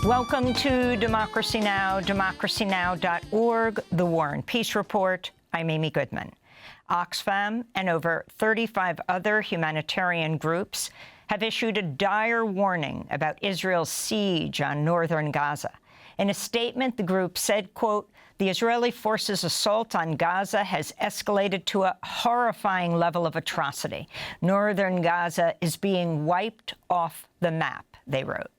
Welcome to Democracy Now!, democracynow.org, The War and Peace Report. I'm Amy Goodman. Oxfam and over 35 other humanitarian groups have issued a dire warning about Israel's siege on northern Gaza. In a statement, the group said, quote, "The Israeli forces' assault on Gaza has escalated to a horrifying level of atrocity. Northern Gaza is being wiped off the map," they wrote.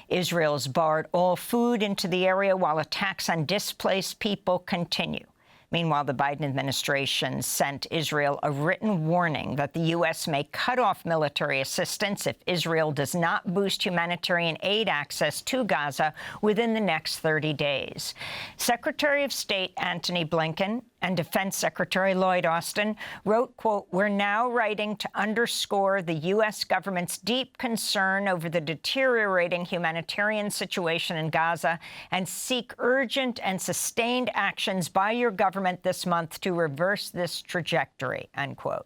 Israel's barred all food into the area while attacks on displaced people continue. Meanwhile, the Biden administration sent Israel a written warning that the U.S. may cut off military assistance if Israel does not boost humanitarian aid access to Gaza within the next 30 days. Secretary of State Antony Blinken and Defense Secretary Lloyd Austin wrote, quote, "We're now writing to underscore the U.S. government's deep concern over the deteriorating humanitarian situation in Gaza and seek urgent and sustained actions by your government this month to reverse this trajectory," unquote.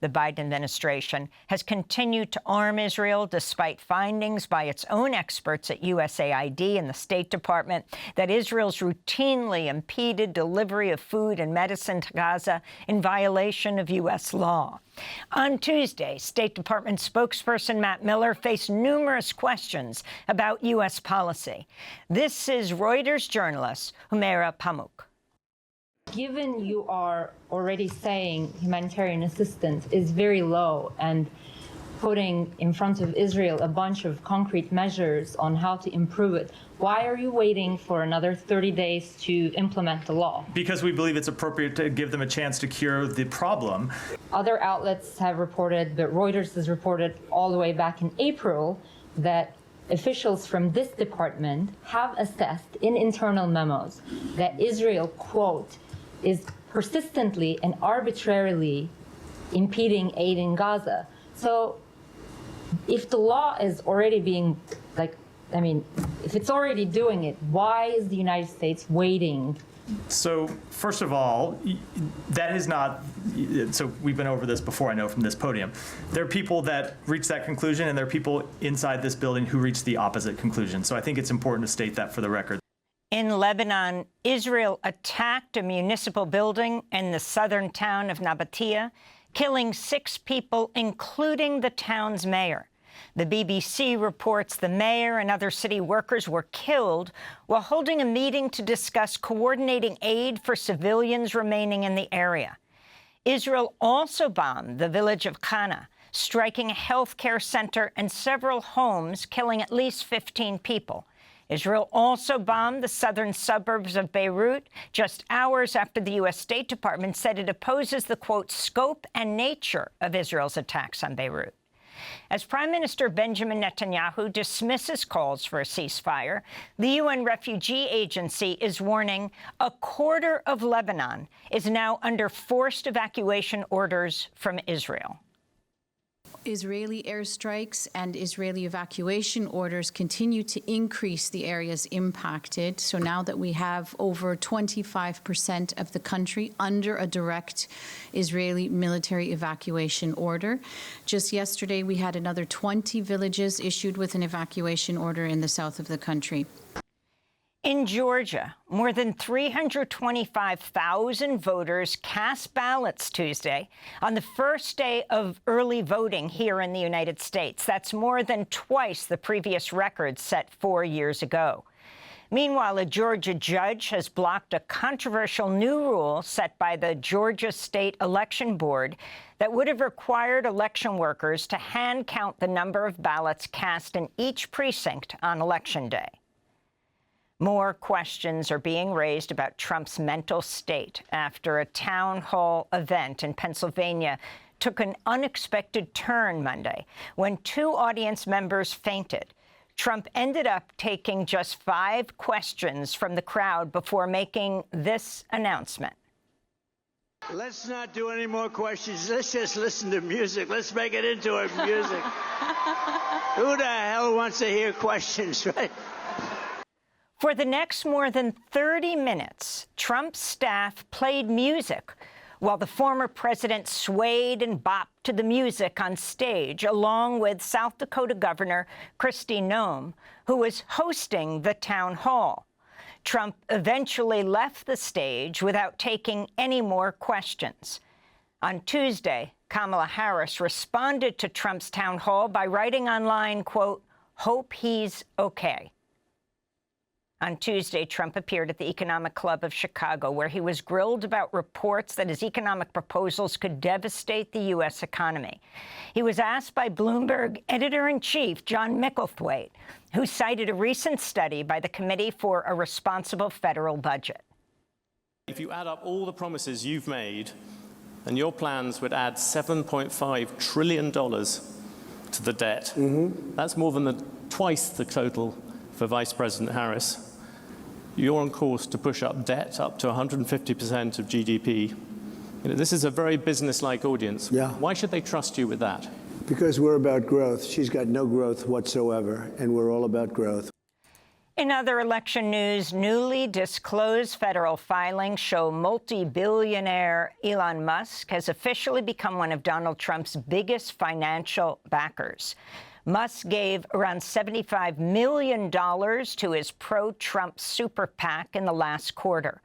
The Biden administration has continued to arm Israel despite findings by its own experts at USAID and the State Department that Israel's routinely impeded delivery of food and medicine to Gaza in violation of U.S. law. On Tuesday, State Department spokesperson Matt Miller faced numerous questions about U.S. policy. This is Reuters journalist Humaira Pamuk. Given you are already saying humanitarian assistance is very low and putting in front of Israel a bunch of concrete measures on how to improve it, why are you waiting for another 30 days to implement the law? Because we believe it's appropriate to give them a chance to cure the problem. Other outlets have reported, but Reuters has reported all the way back in April that officials from this department have assessed in internal memos that Israel, quote, is persistently and arbitrarily impeding aid in Gaza. So if the law is already being, if it's already doing it, why is the United States waiting? So first of all, that is not, so we've been over this before, I know, from this podium. There are people that reach that conclusion, and there are people inside this building who reach the opposite conclusion. So I think it's important to state that for the record. In Lebanon, Israel attacked a municipal building in the southern town of Nabatea, killing 6 people, including the town's mayor. The BBC reports the mayor and other city workers were killed while holding a meeting to discuss coordinating aid for civilians remaining in the area. Israel also bombed the village of Kana, striking a health care center and several homes, killing at least 15 people. Israel also bombed the southern suburbs of Beirut just hours after the U.S. State Department said it opposes the, quote, scope and nature of Israel's attacks on Beirut. As Prime Minister Benjamin Netanyahu dismisses calls for a ceasefire, the UN Refugee Agency is warning a quarter of Lebanon is now under forced evacuation orders from Israel. Israeli airstrikes and Israeli evacuation orders continue to increase the areas impacted. So now that we have over 25% of the country under a direct Israeli military evacuation order. Just yesterday, we had another 20 villages issued with an evacuation order in the south of the country. In Georgia, more than 325,000 voters cast ballots Tuesday on the first day of early voting here in the United States. That's more than twice the previous record set 4 years ago. Meanwhile, a Georgia judge has blocked a controversial new rule set by the Georgia State Election Board that would have required election workers to hand count the number of ballots cast in each precinct on Election Day. More questions are being raised about Trump's mental state after a town hall event in Pennsylvania took an unexpected turn Monday when 2 audience members fainted. Trump ended up taking just 5 questions from the crowd before making this announcement. Let's not do any more questions. Let's just listen to music. Let's make it into our music. Who the hell wants to hear questions, right? For the next more than 30 minutes, Trump's staff played music while the former president swayed and bopped to the music on stage, along with South Dakota Governor Kristi Noem, who was hosting the town hall. Trump eventually left the stage without taking any more questions. On Tuesday, Kamala Harris responded to Trump's town hall by writing online, quote, "Hope he's okay." On Tuesday, Trump appeared at the Economic Club of Chicago, where he was grilled about reports that his economic proposals could devastate the U.S. economy. He was asked by Bloomberg editor-in-chief John Micklethwait, who cited a recent study by the Committee for a Responsible Federal Budget. If you add up all the promises you've made, and your plans would add $7.5 trillion to the debt. That's more than twice the total for Vice President Harris. You're on course to push up debt up to 150% of GDP. This is a very business-like audience. Yeah. Why should they trust you with that? Because we're about growth. She's got no growth whatsoever, and we're all about growth. In other election news, newly disclosed federal filings show multi-billionaire Elon Musk has officially become one of Donald Trump's biggest financial backers. Musk gave around $75 million to his pro-Trump super PAC in the last quarter.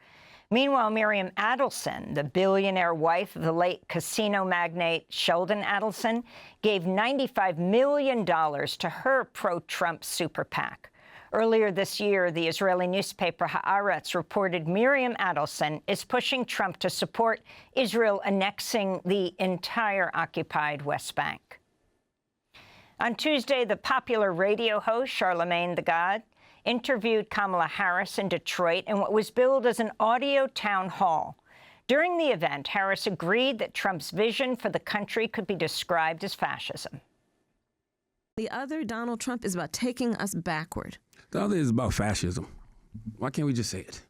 Meanwhile, Miriam Adelson, the billionaire wife of the late casino magnate Sheldon Adelson, gave $95 million to her pro-Trump super PAC. Earlier this year, the Israeli newspaper Haaretz reported Miriam Adelson is pushing Trump to support Israel annexing the entire occupied West Bank. On Tuesday, the popular radio host Charlemagne the God interviewed Kamala Harris in Detroit in what was billed as an audio town hall. During the event, Harris agreed that Trump's vision for the country could be described as fascism. The other, Donald Trump, is about taking us backward. The other is about fascism. Why can't we just say it?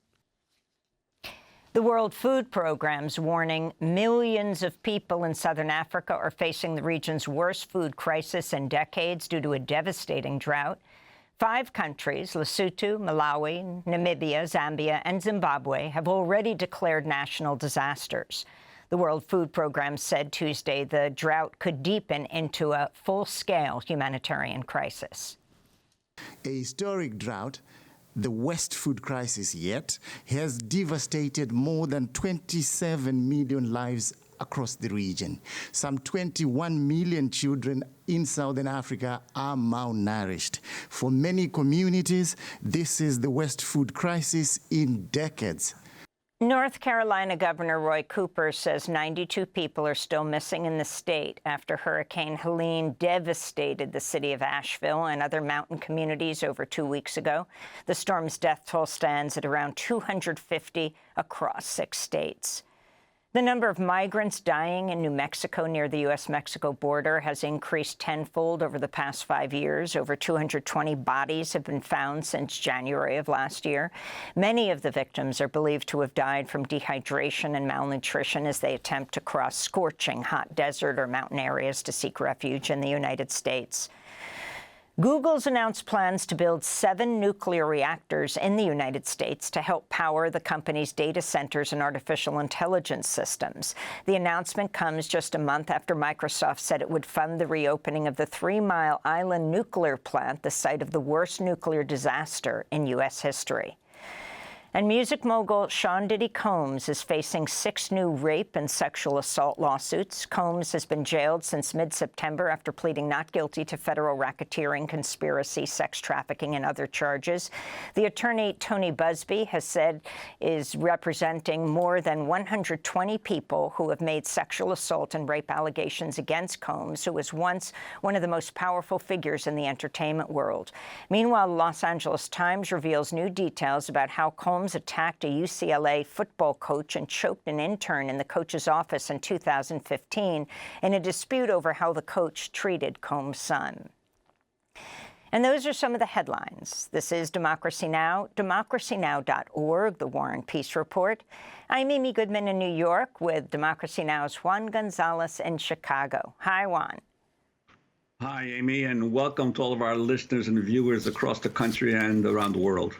The World Food Programme's warning millions of people in southern Africa are facing the region's worst food crisis in decades due to a devastating drought. 5 countries, Lesotho, Malawi, Namibia, Zambia, and Zimbabwe, have already declared national disasters. The World Food Programme said Tuesday the drought could deepen into a full-scale humanitarian crisis. A historic drought, the worst food crisis yet, has devastated more than 27 million lives across the region. Some 21 million children in Southern Africa are malnourished. For many communities, this is the worst food crisis in decades. North Carolina Governor Roy Cooper says 92 people are still missing in the state after Hurricane Helene devastated the city of Asheville and other mountain communities over 2 weeks ago. The storm's death toll stands at around 250 across 6 states. The number of migrants dying in New Mexico near the U.S.-Mexico border has increased tenfold over the past 5 years. Over 220 bodies have been found since January of last year. Many of the victims are believed to have died from dehydration and malnutrition as they attempt to cross scorching hot desert or mountain areas to seek refuge in the United States. Google's announced plans to build 7 nuclear reactors in the United States to help power the company's data centers and artificial intelligence systems. The announcement comes just a month after Microsoft said it would fund the reopening of the 3 Mile Island nuclear plant, the site of the worst nuclear disaster in U.S. history. And music mogul Sean Diddy Combs is facing 6 new rape and sexual assault lawsuits. Combs has been jailed since mid-September after pleading not guilty to federal racketeering, conspiracy, sex trafficking, and other charges. The attorney, Tony Busby, has said is representing more than 120 people who have made sexual assault and rape allegations against Combs, who was once one of the most powerful figures in the entertainment world. Meanwhile, the Los Angeles Times reveals new details about how Combs attacked a UCLA football coach and choked an intern in the coach's office in 2015 in a dispute over how the coach treated Combs' son. And those are some of the headlines. This is Democracy Now!, democracynow.org, The War and Peace Report. I'm Amy Goodman in New York with Democracy Now!'s Juan Gonzalez in Chicago. Hi, Juan. Hi, Amy, and welcome to all of our listeners and viewers across the country and around the world.